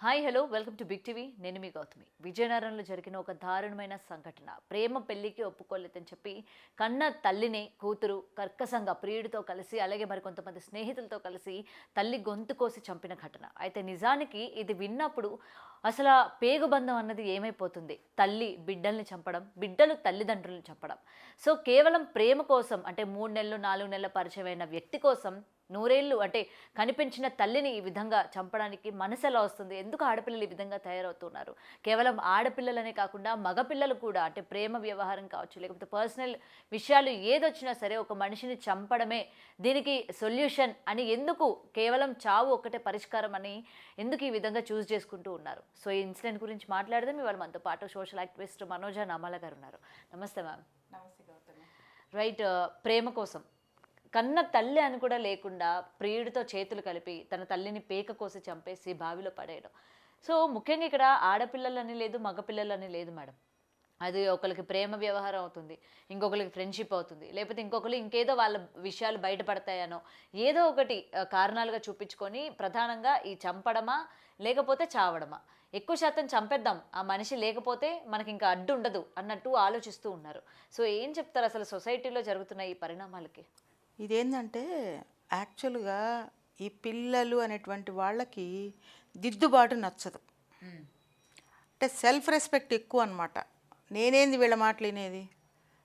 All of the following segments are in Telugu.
Hi hello welcome to Big TV. నేను మీ గౌతమి. విజయనగరంలో జరిగిన ఒక దారుణమైన సంఘటన. ప్రేమ పెళ్లికి ఒప్పుకోలేదని చెప్పి కన్న తల్లిని కూతురు కర్కశంగా ప్రియుడితో కలిసి అలాగే మరి కొంతమంది స్నేహితులతో కలిసి తల్లి గొంతు కోసి చంపిన ఘటన. అయితే నిజానికి ఇది విన్నప్పుడు అసలు ఆ పేగుబంధం అన్నది ఏమైపోతుంది? తల్లి బిడ్డల్ని చంపడం, బిడ్డలు తల్లిదండ్రులను చంపడం. సో కేవలం ప్రేమ కోసం అంటే 3 నెలలు 4 నెలల పరిచయమైన వ్యక్తి కోసం నూరేళ్ళు అంటే కనిపించిన తల్లిని ఈ విధంగా చంపడానికి మనసు ఎలా వస్తుంది? ఎందుకు ఆడపిల్లలు ఈ విధంగా తయారవుతున్నారు? కేవలం ఆడపిల్లలనే కాకుండా మగపిల్లలు కూడా అంటే ప్రేమ వ్యవహారం కావచ్చు, లేకపోతే పర్సనల్ విషయాలు ఏదొచ్చినా సరే ఒక మనిషిని చంపడమే దీనికి సొల్యూషన్ అని ఎందుకు కేవలం చావు ఒక్కటే పరిష్కారం అని ఎందుకు ఈ విధంగా చూస్ చేసుకుంటూ ఉన్నారు? సో ఈ ఇన్సిడెంట్ గురించి మాట్లాడదాం. ఇవాళ మనతో పాటు సోషల్ యాక్టివిస్ట్ మనోజ నామాల గారు ఉన్నారు. నమస్తే మ్యామ్. నమస్తే గౌతమి. రైట్. ప్రేమ కోసం కన్న తల్లి అని కూడా లేకుండా ప్రియుడితో చేతులు కలిపి తన తల్లిని పేక కోసి చంపేసి బావిలో పడేయడం. సో ముఖ్యంగా ఇక్కడ ఆడపిల్లలని లేదు, మగపిల్లలని లేదు మేడం. అది ఒకరికి ప్రేమ వ్యవహారం అవుతుంది, ఇంకొకరికి ఫ్రెండ్షిప్ అవుతుంది, లేకపోతే ఇంకొకరు ఇంకేదో వాళ్ళ విషయాలు బయటపడతాయనో ఏదో ఒకటి కారణాలుగా చూపించుకొని ప్రధానంగా ఈ చంపడమా లేకపోతే చావడమా. ఎక్కువ శాతం చంపేద్దాం, ఆ మనిషి లేకపోతే మనకి ఇంకా అడ్డు ఉండదు అన్నట్టు ఆలోచిస్తూ ఉన్నారు. సో ఏం చెప్తారు అసలు సొసైటీలో జరుగుతున్న ఈ పరిణామాలకి? ఇదేంటంటే యాక్చువల్గా ఈ పిల్లలు అనేటువంటి వాళ్ళకి దిద్దుబాటు నచ్చదు. అంటే సెల్ఫ్ రెస్పెక్ట్ ఎక్కువ అనమాట. నేనేంది వీళ్ళ మాటలు వినేది,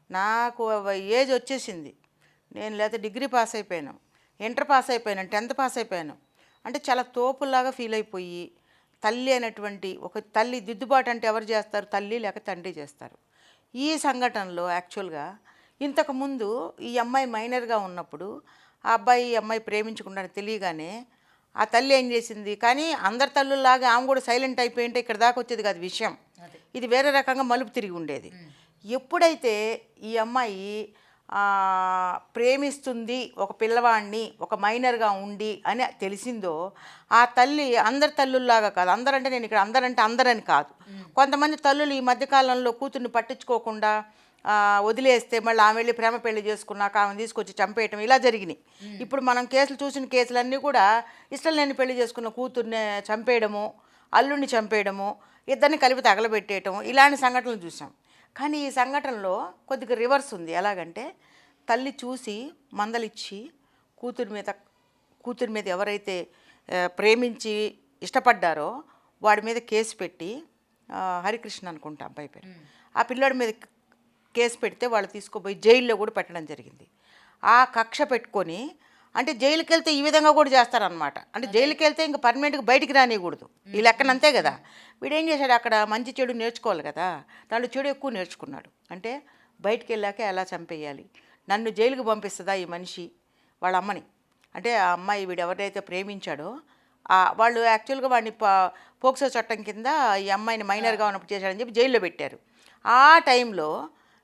నాకు ఏజ్ వచ్చేసింది, నేను లేకపోతే డిగ్రీ పాస్ అయిపోయాను, ఇంటర్ పాస్ అయిపోయాను, 10th పాస్ అయిపోయాను అంటే చాలా తోపులాగా ఫీల్ అయిపోయి తల్లి అనేటువంటి ఒక తల్లి దిద్దుబాటు అంటే ఎవరు చేస్తారు? తల్లి లేక తండ్రి చేస్తారు. ఈ సంఘటనలో యాక్చువల్గా ఇంతకుముందు ఈ అమ్మాయి మైనర్గా ఉన్నప్పుడు ఆ అబ్బాయి ఈ అమ్మాయి ప్రేమించుకుంటారని తెలియగానే ఆ తల్లి ఏం చేసింది, కానీ అందరి తల్లుల్లాగా ఆమె కూడా సైలెంట్ అయిపోయింటే ఇక్కడ దాకా వచ్చేది కాదు విషయం. ఇది వేరే రకంగా మలుపు తిరిగి ఉండేది. ఎప్పుడైతే ఈ అమ్మాయి ప్రేమిస్తుంది ఒక పిల్లవాడిని ఒక మైనర్గా ఉండి అని తెలిసిందో ఆ తల్లి అందరి తల్లుల్లాగా కాదు, అందరంటే నేను ఇక్కడ అందరంటే అందరని కాదు, కొంతమంది తల్లులు ఈ మధ్యకాలంలో కూతుర్ని పట్టించుకోకుండా వదిలేస్తే మళ్ళీ ఆమె వెళ్ళి ప్రేమ పెళ్లి చేసుకున్నాక ఆమెను తీసుకొచ్చి చంపేయటం ఇలా జరిగినాయి. ఇప్పుడు మనం చూసిన కేసులన్నీ కూడా ఇష్టం లేని పెళ్లి చేసుకున్న కూతుర్ని చంపేయడము, అల్లుడిని చంపేయడము, ఇద్దరిని కలిపి తగలబెట్టేయటం ఇలాంటి సంఘటనలు చూసాం. కానీ ఈ సంఘటనలో కొద్దిగా రివర్స్ ఉంది. ఎలాగంటే తల్లి చూసి మందలిచ్చి కూతురి మీద ఎవరైతే ప్రేమించి ఇష్టపడ్డారో వాడి మీద కేసు పెట్టి, హరికృష్ణ అనుకుంటా అబ్బాయి పేరు, ఆ పిల్లోడి మీద కేసు పెడితే వాళ్ళు తీసుకుపోయి జైల్లో కూడా పెట్టడం జరిగింది. ఆ కక్ష పెట్టుకొని అంటే జైలుకి వెళ్తే ఈ విధంగా కూడా చేస్తారనమాట. అంటే జైలుకి వెళ్తే ఇంకా పర్మనెంట్గా బయటికి రానియకూడదు, ఈ లెక్కన అంతే కదా. వీడేం చేశాడు, అక్కడ మంచి చెడు నేర్చుకోవాలి కదా, దాంట్లో చెడు ఎక్కువ నేర్చుకున్నాడు. అంటే బయటికి వెళ్ళాక ఎలా చంపేయాలి, నన్ను జైలుకి పంపిస్తుందా ఈ మనిషి వాళ్ళ అమ్మని, అంటే ఆ అమ్మాయి వీడు ఎవరైతే ప్రేమించాడో వాళ్ళు యాక్చువల్గా వాడిని పోక్సో చట్టం కింద ఈ అమ్మాయిని మైనర్గా ఉన్నప్పుడు చేశాడని చెప్పి జైల్లో పెట్టారు. ఆ టైంలో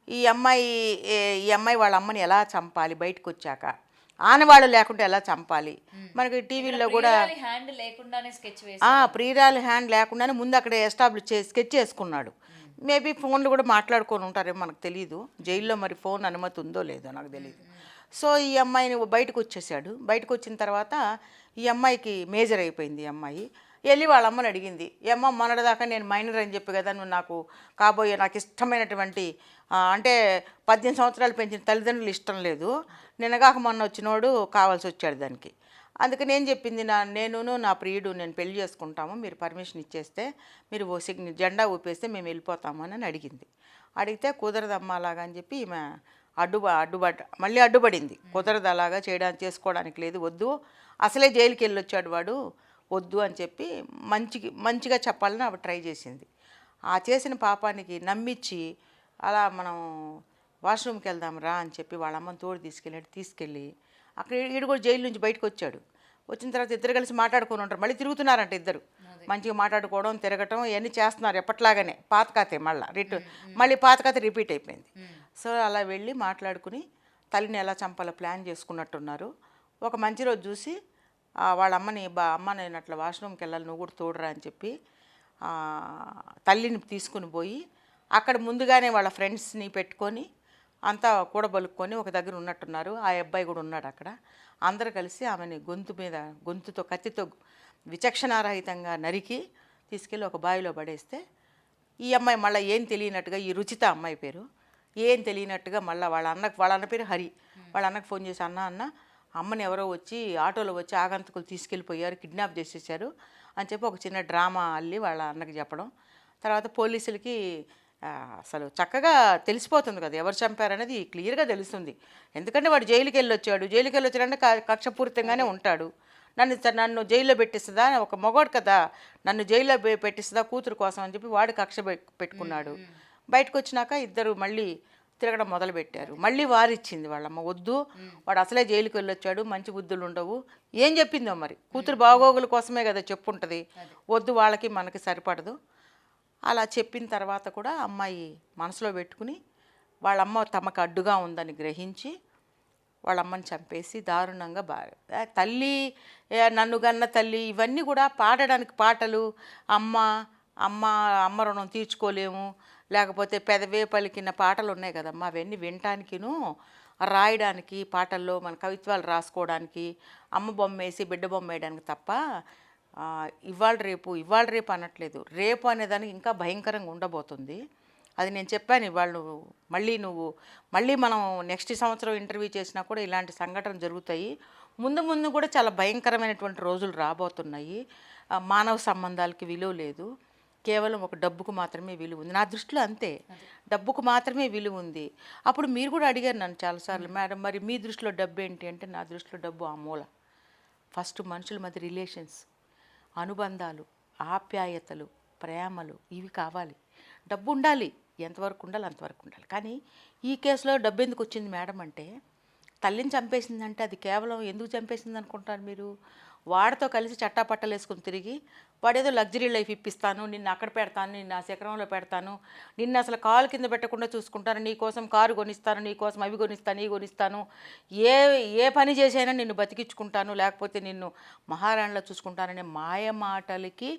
ఈ అమ్మాయి వాళ్ళ అమ్మని ఎలా చంపాలి, బయటకు వచ్చాక ఆనవాళ్ళు లేకుండా ఎలా చంపాలి, మనకి టీవీల్లో కూడా ప్రియురాలి హ్యాండ్ లేకుండానే ముందు అక్కడ ఎస్టాబ్లిష్ స్కెచ్ చేసుకున్నాడు. మేబీ ఫోన్లు కూడా మాట్లాడుకొని ఉంటారేమో మనకు తెలియదు, జైల్లో మరి ఫోన్ అనుమతి ఉందో లేదో నాకు తెలియదు. సో ఈ అమ్మాయిని బయటకు వచ్చేసాడు. బయటకు వచ్చిన తర్వాత ఈ అమ్మాయికి మేజర్ అయిపోయింది. ఈ అమ్మాయి వెళ్ళి వాళ్ళ అమ్మని అడిగింది, ఏమ్మా మొన్నటిదాకా నేను మైనర్ అని చెప్పి కదా నువ్వు నాకు కాబోయే నాకు ఇష్టమైనటువంటి అంటే 18 సంవత్సరాలు పెంచిన తల్లిదండ్రులు ఇష్టం లేదు, నిన్నగాక మొన్న వచ్చినోడు కావాల్సి వచ్చాడు దానికి. అందుకని ఏం చెప్పింది, నేను నా ప్రియుడు నేను పెళ్లి చేసుకుంటాము, మీరు పర్మిషన్ ఇచ్చేస్తే మీరు జెండా ఊపేస్తే మేము వెళ్ళిపోతాము అని అడిగింది. అడిగితే కుదరదమ్మా అలాగా అని చెప్పి ఈమె మళ్ళీ అడ్డుపడింది. కుదరదు, అలాగా చేసుకోవడానికి లేదు, వద్దు, అసలే జైలుకి వెళ్ళి వచ్చాడు వాడు, వద్దు అని చెప్పి మంచిగా చెప్పాలని ఆవిడ ట్రై చేసింది. ఆ చేసిన పాపానికి నమ్మించి అలా మనం వాష్రూమ్కి వెళ్దాం రా అని చెప్పి వాళ్ళ అమ్మని తోడు తీసుకెళ్ళి అక్కడ ఈడు కూడా జైలు నుంచి బయటకు వచ్చాడు. వచ్చిన తర్వాత ఇద్దరు కలిసి మాట్లాడుకొని ఉంటారు, మళ్ళీ తిరుగుతున్నారంట ఇద్దరు, మంచిగా మాట్లాడుకోవడం తిరగటం ఇవన్నీ చేస్తున్నారు ఎప్పట్లాగానే. పాత కథే మళ్ళీ పాత కథ రిపీట్ అయిపోయింది. సో అలా వెళ్ళి మాట్లాడుకుని తల్లిని ఎలా చంపాలో ప్లాన్ చేసుకున్నట్టున్నారు. ఒక మంచి రోజు చూసి వాళ్ళ అమ్మని అమ్మ నేను అట్లా వాష్రూమ్కి వెళ్ళాలి నువ్వు కూడా తోడురా అని చెప్పి తల్లిని తీసుకుని పోయి అక్కడ ముందుగానే వాళ్ళ ఫ్రెండ్స్ని పెట్టుకొని అంతా కూడబలుక్కొని ఒక దగ్గర ఉన్నట్టున్నారు. ఆ అబ్బాయి కూడా ఉన్నాడు అక్కడ. అందరూ కలిసి ఆమెని గొంతుతో కత్తితో విచక్షణారహితంగా నరికి తీసుకెళ్ళి ఒక బావిలో పడేస్తే ఈ అమ్మాయి మళ్ళీ ఏం తెలియనట్టుగా, ఈ రుచిత అమ్మాయి పేరు, ఏం తెలియనట్టుగా మళ్ళీ వాళ్ళ అన్న పేరు హరి, వాళ్ళ అన్నకు ఫోన్ చేసి అన్న అమ్మని ఎవరో వచ్చి ఆటోలో వచ్చి ఆగంతకులు తీసుకెళ్ళిపోయారు, కిడ్నాప్ చేసేసారు అని చెప్పి ఒక చిన్న డ్రామా అల్లి వాళ్ళ అన్నకి చెప్పడం. తర్వాత పోలీసులకి అసలు చక్కగా తెలిసిపోతుంది కదా ఎవరు చంపారనేది క్లియర్గా తెలుస్తుంది. ఎందుకంటే వాడు జైలుకి వెళ్ళొచ్చాడంటే కక్షపూరితంగానే ఉంటాడు. నన్ను జైల్లో పెట్టిస్తుందా, ఒక మగవాడు కదా నన్ను జైల్లో పెట్టిస్తుందా కూతురు కోసం అని చెప్పి వాడు కక్ష పెట్టుకున్నాడు. బయటకు వచ్చినాక ఇద్దరు మళ్ళీ తిరగడం మొదలుపెట్టారు. మళ్ళీ వారిచ్చింది వాళ్ళమ్మ, వద్దు వాడు అసలే జైలుకి వెళ్ళొచ్చాడు, మంచి బుద్ధులు ఉండవు. ఏం చెప్పిందో మరి, కూతురు బాగోగుల కోసమే కదా చెప్పుంటుంది, వద్దు వాళ్ళకి మనకి సరిపడదు. అలా చెప్పిన తర్వాత కూడా అమ్మాయి మనసులో పెట్టుకుని వాళ్ళమ్మ తమకు అడ్డుగా ఉందని గ్రహించి వాళ్ళమ్మని చంపేసి దారుణంగా తల్లి నన్ను గన్న తల్లి ఇవన్నీ కూడా పాడడానికి పాటలు, అమ్మ రుణం తీర్చుకోలేము, లేకపోతే పెదవే పలికిన పాటలు ఉన్నాయి కదమ్మా, అవన్నీ వినటానికిను రాయడానికి పాటల్లో మన కవిత్వాలు రాసుకోవడానికి, అమ్మ బొమ్మ వేసి బిడ్డ బొమ్మ వేయడానికి తప్ప ఇవాళ రేపు అనట్లేదు. రేపు అనేదానికి ఇంకా భయంకరంగా ఉండబోతుంది. అది నేను చెప్పాను. ఇవాళ మళ్ళీ మనం నెక్స్ట్ సంవత్సరం ఇంటర్వ్యూ చేసినా కూడా ఇలాంటి సంఘటనలు జరుగుతాయి. ముందు కూడా చాలా భయంకరమైనటువంటి రోజులు రాబోతున్నాయి. మానవ సంబంధాలకి విలువ లేదు, కేవలం ఒక డబ్బుకు మాత్రమే విలువ ఉంది. నా దృష్టిలో అంతే, డబ్బుకు మాత్రమే విలువ ఉంది. అప్పుడు మీరు కూడా అడిగారు నన్ను చాలాసార్లు, మేడం మరి మీ దృష్టిలో డబ్బు ఏంటి అంటే, నా దృష్టిలో డబ్బు ఆ మూల. ఫస్ట్ మనుషుల మధ్య రిలేషన్స్, అనుబంధాలు, ఆప్యాయతలు, ప్రేమలు ఇవి కావాలి. డబ్బు ఉండాలి, ఎంతవరకు ఉండాలి అంతవరకు ఉండాలి. కానీ ఈ కేసులో డబ్బు ఎందుకు వచ్చింది మేడం అంటే, తల్లిని చంపేసిందంటే అది కేవలం ఎందుకు చంపేసింది అనుకుంటారు మీరు? వాడితో కలిసి చట్టాపట్టలు వేసుకుని తిరిగి వాడేదో లగ్జరీ లైఫ్ ఇప్పిస్తాను, నిన్ను అక్కడ పెడతాను, నిన్ను ఆ శిఖరంలో పెడతాను, నిన్ను అసలు కాలు కింద పెట్టకుండా చూసుకుంటాను, నీ కోసం కారు కొనిస్తాను, నీ కోసం అవి కొనిస్తాను, ఇవి కొనిస్తాను, ఏ పని చేసైనా నిన్ను బతికించుకుంటాను, లేకపోతే నిన్ను మహారాణిలో చూసుకుంటాననే మాయ మాటలకి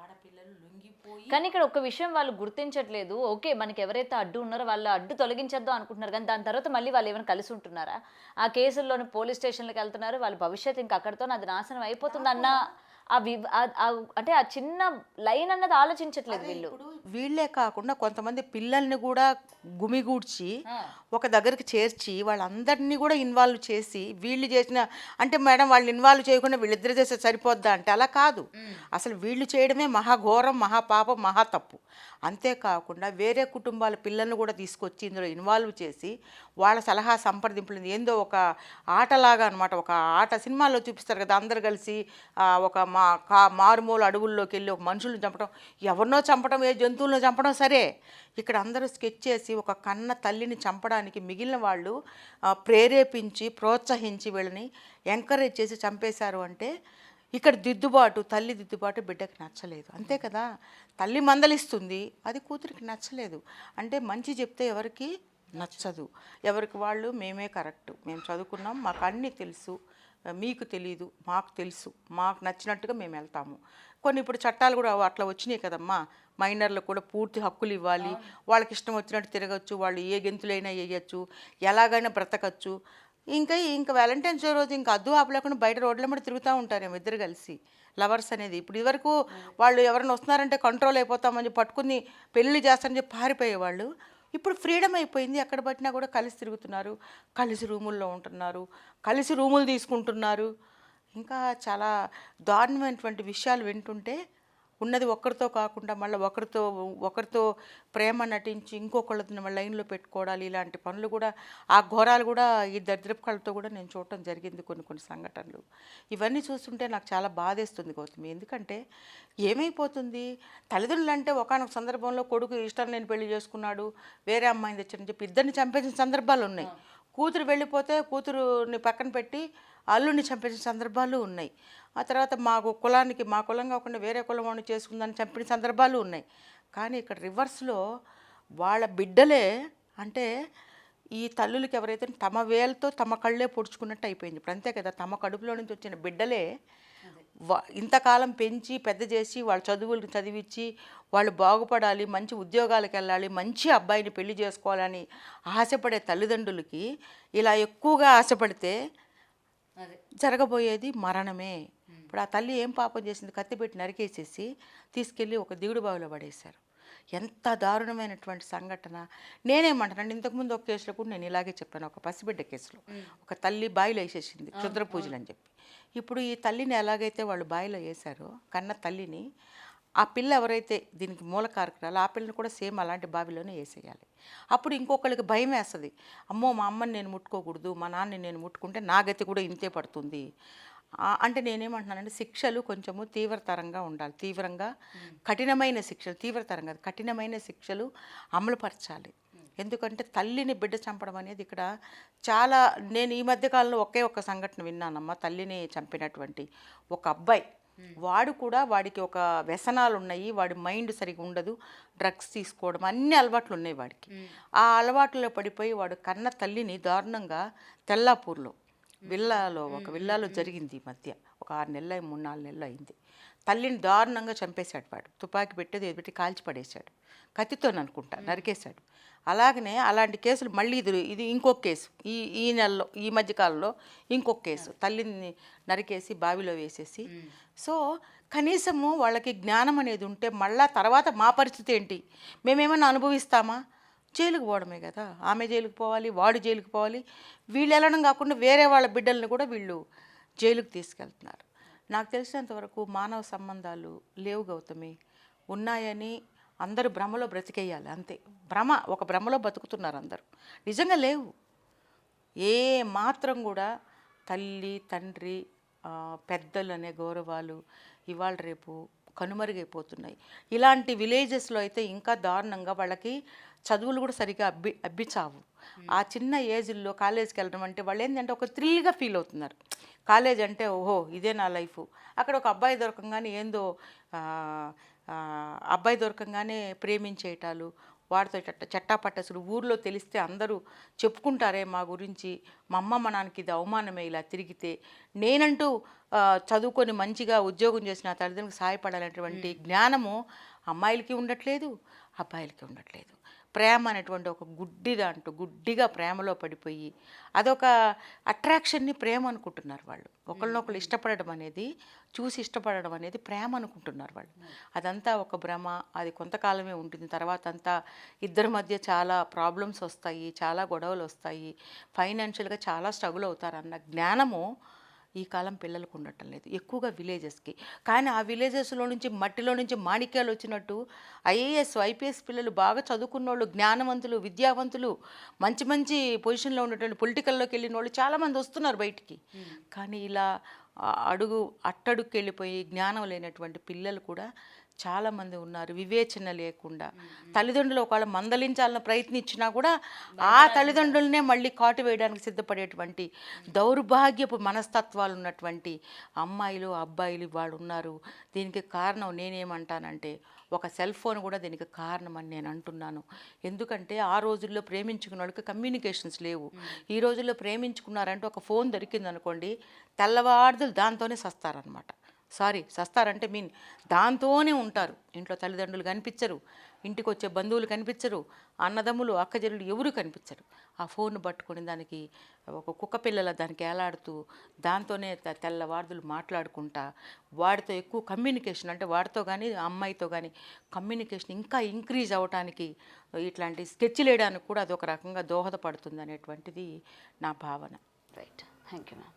ఆడపిల్లలు లొంగిపోయి. కానీ ఇక్కడ ఒక విషయం వాళ్ళు గుర్తించట్లేదు. ఓకే, మనకి ఎవరైతే అడ్డు ఉన్నారో వాళ్ళ అడ్డు తొలగించేద్దాం అనుకుంటున్నారు, కానీ దాని తర్వాత మళ్ళీ వాళ్ళు ఏమైనా కలిసి ఉంటున్నారా? ఆ కేసుల్లోని పోలీస్ స్టేషన్లకు వెళ్తున్నారు, వాళ్ళ భవిష్యత్తు ఇంకా అక్కడితో అది నాశనం అయిపోతుంది అన్న అంటే ఆ చిన్న లైన్ అన్నది ఆలోచించట్లేదు వీళ్ళు. వీళ్ళే కాకుండా కొంతమంది పిల్లల్ని కూడా గుమిగూడ్చి ఒక దగ్గరికి చేర్చి వాళ్ళందరినీ కూడా ఇన్వాల్వ్ చేసి వీళ్ళు చేసిన, అంటే మేడం వాళ్ళు ఇన్వాల్వ్ చేయకుండా వీళ్ళిద్దరు చేస్తే సరిపోద్దా అంటే అలా కాదు. అసలు వీళ్ళు చేయడమే మహాఘోరం, మహాపాపం, మహా తప్పు. అంతేకాకుండా వేరే కుటుంబాల పిల్లల్ని కూడా తీసుకొచ్చి ఇందులో ఇన్వాల్వ్ చేసి వాళ్ళ సలహా సంప్రదింపులు, ఏందో ఒక ఆటలాగా అనమాట. ఒక ఆట సినిమాల్లో చూపిస్తారు కదా, అందరు కలిసి ఒక మారుమూల అడవుల్లోకి వెళ్ళి ఒక మనుషులను చంపడం, ఎవరినో చంపడం, ఏ జంతువులను చంపడం సరే, ఇక్కడ అందరూ స్కెచ్ చేసి ఒక కన్న తల్లిని చంపడానికి మిగిలిన వాళ్ళు ప్రేరేపించి ప్రోత్సహించి వీళ్ళని ఎంకరేజ్ చేసి చంపేశారు అంటే ఇక్కడ తల్లి దిద్దుబాటు బిడ్డకి నచ్చలేదు. అంతే కదా, తల్లి మందలిస్తుంది, అది కూతురికి నచ్చలేదు అంటే మంచి చెప్తే ఎవరికి నచ్చదు. ఎవరికి వాళ్ళు మేమే కరెక్టు, మేము చదువుకున్నాం, మాకు అన్నీ తెలుసు, మీకు తెలీదు, మాకు తెలుసు, మాకు నచ్చినట్టుగా మేము వెళ్తాము. కొన్ని ఇప్పుడు చట్టాలు కూడా అట్లా వచ్చినాయి కదమ్మా, మైనర్లకు కూడా పూర్తి హక్కులు ఇవ్వాలి, వాళ్ళకి ఇష్టం వచ్చినట్టు తిరగచ్చు, వాళ్ళు ఏ గెంతులైనా వేయచ్చు, ఎలాగైనా బ్రతకచ్చు. ఇంకా వ్యాలంటైన్స్ డే రోజు ఇంకా అద్దు ఆపలేకుండా బయట రోడ్ల మీద తిరుగుతూ ఉంటారేమో ఇద్దరు కలిసి లవర్స్ అనేది. ఇప్పుడు ఇదివరకు వాళ్ళు ఎవరైనా వస్తున్నారంటే కంట్రోల్ అయిపోతామని పట్టుకుని పెళ్ళి చేస్తారని చెప్పి పారిపోయేవాళ్ళు. ఇప్పుడు ఫ్రీడమ్ అయిపోయింది, ఎక్కడ పట్టినా కూడా కలిసి తిరుగుతున్నారు, కలిసి రూముల్లో ఉంటున్నారు, కలిసి రూములు తీసుకుంటున్నారు. ఇంకా చాలా దారుణమైనటువంటి విషయాలు వింటుంటే ఉన్నది ఒక్కరితో కాకుండా మళ్ళీ ఒకరితో ప్రేమ నటించి ఇంకొకళ్ళని మళ్ళీ లైన్లో పెట్టుకోవడాలి, ఇలాంటి పనులు కూడా, ఆ ఘోరాలు కూడా ఈ దరిద్రపు కళ్ళతో కూడా నేను చూడటం జరిగింది కొన్ని సంఘటనలు. ఇవన్నీ చూస్తుంటే నాకు చాలా బాధేస్తుంది గౌతమి. ఎందుకంటే ఏమైపోతుంది, తల్లిదండ్రులు అంటే ఒకానొక సందర్భంలో కొడుకు ఇష్టం లేని పెళ్లి చేసుకున్నాడు, వేరే అమ్మాయిని తెచ్చని చెప్పి ఇద్దరిని చంపేసిన సందర్భాలు ఉన్నాయి. కూతురు వెళ్ళిపోతే కూతురుని పక్కన పెట్టి అల్లుడిని చంపేసిన సందర్భాలు ఉన్నాయి. ఆ తర్వాత మా కులం కాకుండా వేరే కులం వాడిని చేసుకుందని చంపిన సందర్భాలు ఉన్నాయి. కానీ ఇక్కడ రివర్స్లో వాళ్ళ బిడ్డలే, అంటే ఈ తల్లులకి ఎవరైతే తమ వేలతో తమ కళ్ళే పొడుచుకున్నట్టు అయిపోయింది ఇప్పుడు. అంతే కదా, తమ కడుపులో నుంచి వచ్చిన బిడ్డలే ఇంతకాలం పెంచి పెద్ద చేసి వాళ్ళ చదువులకు చదివించి వాళ్ళు బాగుపడాలి, మంచి ఉద్యోగాలకు వెళ్ళాలి, మంచి అబ్బాయిని పెళ్లి చేసుకోవాలని ఆశపడే తల్లిదండ్రులకి ఇలా ఎక్కువగా ఆశపడితే జరగబోయేది మరణమే. ఇప్పుడు ఆ తల్లి ఏం పాపం చేసింది, కత్తి పెట్టి నరికేసేసి తీసుకెళ్ళి ఒక దిగుడు బావిలో పడేశారు. ఎంత దారుణమైనటువంటి సంఘటన. నేనేమంటానండి, ఇంతకుముందు ఒక కేసులో కూడా నేను ఇలాగే చెప్పాను, ఒక పసిబిడ్డ కేసులో ఒక తల్లి బావిలో వేసేసింది క్షుద్ర పూజలు అని చెప్పి. ఇప్పుడు ఈ తల్లిని ఎలాగైతే వాళ్ళు బావిలో వేశారో, కన్న తల్లిని, ఆ పిల్ల ఎవరైతే దీనికి మూలకారకురాలు ఆ పిల్లని కూడా సేమ్ అలాంటి బావిలోనే వేసేయాలి. అప్పుడు ఇంకొకరికి భయం వేస్తుంది, అమ్మో మా అమ్మని నేను ముట్టుకోకూడదు, మా నాన్నని నేను ముట్టుకుంటే నా గతి కూడా ఇంతే పడుతుంది. అంటే నేనేమంటున్నానంటే శిక్షలు కొంచెము తీవ్రతరంగా ఉండాలి. తీవ్రంగా కఠినమైన శిక్షలు, తీవ్రతరంగా కఠినమైన శిక్షలు అమలుపరచాలి. ఎందుకంటే తల్లిని బిడ్డ చంపడం అనేది ఇక్కడ చాలా, నేను ఈ మధ్యకాలంలో ఒకే ఒక సంఘటన విన్నానమ్మా. తల్లిని చంపినటువంటి ఒక అబ్బాయి, వాడు కూడా, వాడికి ఒక వ్యసనాలు ఉన్నాయి, వాడి మైండ్ సరిగా ఉండదు, డ్రగ్స్ తీసుకోవడం అన్ని అలవాట్లు ఉన్నాయి వాడికి. ఆ అలవాట్లలో పడిపోయి వాడు కన్న తల్లిని దారుణంగా తెల్లాపూర్లో ఒక విల్లాలో జరిగింది ఈ మధ్య, ఒక 6 నెలలు 3-4 నెలలు అయింది. తల్లిని దారుణంగా చంపేశాడు వాడు, తుపాకీ పెట్టేది ఎదుటి కాల్చి పడేశాడు, కత్తితో అనుకుంటా నరికేశాడు. అలాగనే అలాంటి కేసులు మళ్ళీ ఇది ఇంకొక కేసు, ఈ నెలలో ఈ మధ్యకాలంలో ఇంకొక కేసు, తల్లిని నరికేసి బావిలో వేసేసి. సో కనీసము వాళ్ళకి జ్ఞానం అనేది ఉంటే మళ్ళా తర్వాత మా పరిస్థితి ఏంటి, మేమేమన్నా అనుభవిస్తామా? జైలుకు పోవడమే కదా, ఆమె జైలుకు పోవాలి, వాడు జైలుకు పోవాలి. వీళ్ళు వెళ్ళడం కాకుండా వేరే వాళ్ళ బిడ్డల్ని కూడా వీళ్ళు జైలుకు తీసుకెళ్తున్నారు. నాకు తెలిసినంతవరకు మానవ సంబంధాలు లేవు గౌతమి, ఉన్నాయని అందరూ భ్రమలో బ్రతికేయాలి అంతే. ఒక భ్రమలో బతుకుతున్నారు అందరూ, నిజంగా లేవు. ఏ మాత్రం కూడా తల్లి తండ్రి పెద్దలు అనే గౌరవాలు ఇవాళ రేపు కనుమరుగైపోతున్నాయి. ఇలాంటి విలేజెస్లో అయితే ఇంకా దారుణంగా వాళ్ళకి చదువులు కూడా సరిగా అబ్బిచావు. ఆ చిన్న ఏజ్లో కాలేజీకి వెళ్ళడం అంటే వాళ్ళు ఏంటంటే ఒక థ్రిల్గా ఫీల్ అవుతున్నారు. కాలేజ్ అంటే ఓహో ఇదే నా లైఫ్. అక్కడ ఒక అబ్బాయి దొరకంగానే ఏందో అబ్బాయి దొరకంగానే ప్రేమించేయటాలు, వాడితో చట్టాపట్టసులు, ఊర్లో తెలిస్తే అందరూ చెప్పుకుంటారే మా గురించి, మా అమ్మ మా నాన్నకి ఇది అవమానమే ఇలా తిరిగితే, నేనంటూ చదువుకొని మంచిగా ఉద్యోగం చేసిన తల్లిదండ్రులకు సహాయపడాలనేటువంటి జ్ఞానము అమ్మాయిలకి ఉండట్లేదు, అబ్బాయిలకి ఉండట్లేదు. ప్రేమ అనేటువంటి ఒక గుడ్డిగా ప్రేమలో పడిపోయి అదొక అట్రాక్షన్ని ప్రేమ అనుకుంటున్నారు వాళ్ళు. ఒకళ్ళనొకళ్ళు ఇష్టపడడం అనేది, చూసి ఇష్టపడడం అనేది ప్రేమ అనుకుంటున్నారు వాళ్ళు. అదంతా ఒక భ్రమ, అది కొంతకాలమే ఉంటుంది. తర్వాత అంతా ఇద్దరి మధ్య చాలా ప్రాబ్లమ్స్ వస్తాయి, చాలా గొడవలు వస్తాయి, ఫైనాన్షియల్గా చాలా స్ట్రగుల్ అవుతారు అన్న జ్ఞానము ఈ కాలం పిల్లలకు ఉండటం లేదు, ఎక్కువగా విలేజెస్కి. కానీ ఆ విలేజెస్లో నుంచి మట్టిలో నుంచి మాణిక్యాలు వచ్చినట్టు ఐఏఎస్ ఐపీఎస్ పిల్లలు, బాగా చదువుకున్న వాళ్ళు, జ్ఞానవంతులు, విద్యావంతులు, మంచి మంచి పొజిషన్లో ఉన్నటువంటి పొలిటికల్లోకి వెళ్ళిన వాళ్ళు చాలామంది వస్తున్నారు బయటికి. కానీ ఇలా అట్టడుక్కి వెళ్ళిపోయి జ్ఞానం లేనటువంటి పిల్లలు కూడా చాలామంది ఉన్నారు. వివేచన లేకుండా తల్లిదండ్రులు ఒకవేళ మందలించాలని ప్రయత్నించినా కూడా ఆ తల్లిదండ్రులనే మళ్ళీ కాటు వేయడానికి సిద్ధపడేటువంటి దౌర్భాగ్యపు మనస్తత్వాలు ఉన్నటువంటి అమ్మాయిలు అబ్బాయిలు వాళ్ళు ఉన్నారు. దీనికి కారణం నేనేమంటానంటే ఒక సెల్ ఫోన్ కూడా దీనికి కారణం అని నేను అంటున్నాను. ఎందుకంటే ఆ రోజుల్లో ప్రేమించుకున్న వాళ్ళకి కమ్యూనికేషన్స్ లేవు. ఈ రోజుల్లో ప్రేమించుకున్నారంటే ఒక ఫోన్ దొరికిందనుకోండి, తెల్లవారులు దాంతోనే సస్తారనమాట. సస్తారంటే దాంతోనే ఉంటారు. ఇంట్లో తల్లిదండ్రులు కనిపించరు, ఇంటికి వచ్చే బంధువులు కనిపించరు, అన్నదమ్ములు అక్కజల్లులు ఎవరు కనిపించరు. ఆ ఫోన్ పట్టుకొని దానికి ఒక కుక్క పిల్లల దానికి ఏలాడుతూ దాంతోనే తెల్లవారులు మాట్లాడుకుంటా, వాడితో ఎక్కువ కమ్యూనికేషన్, అంటే వాడితో కానీ అమ్మాయితో కానీ కమ్యూనికేషన్ ఇంకా ఇంక్రీజ్ అవ్వటానికి, ఇట్లాంటి స్కెచ్లు వేయడానికి కూడా అదొక రకంగా దోహదపడుతుంది అనేటువంటిది నా భావన. Right, thank you ma'am.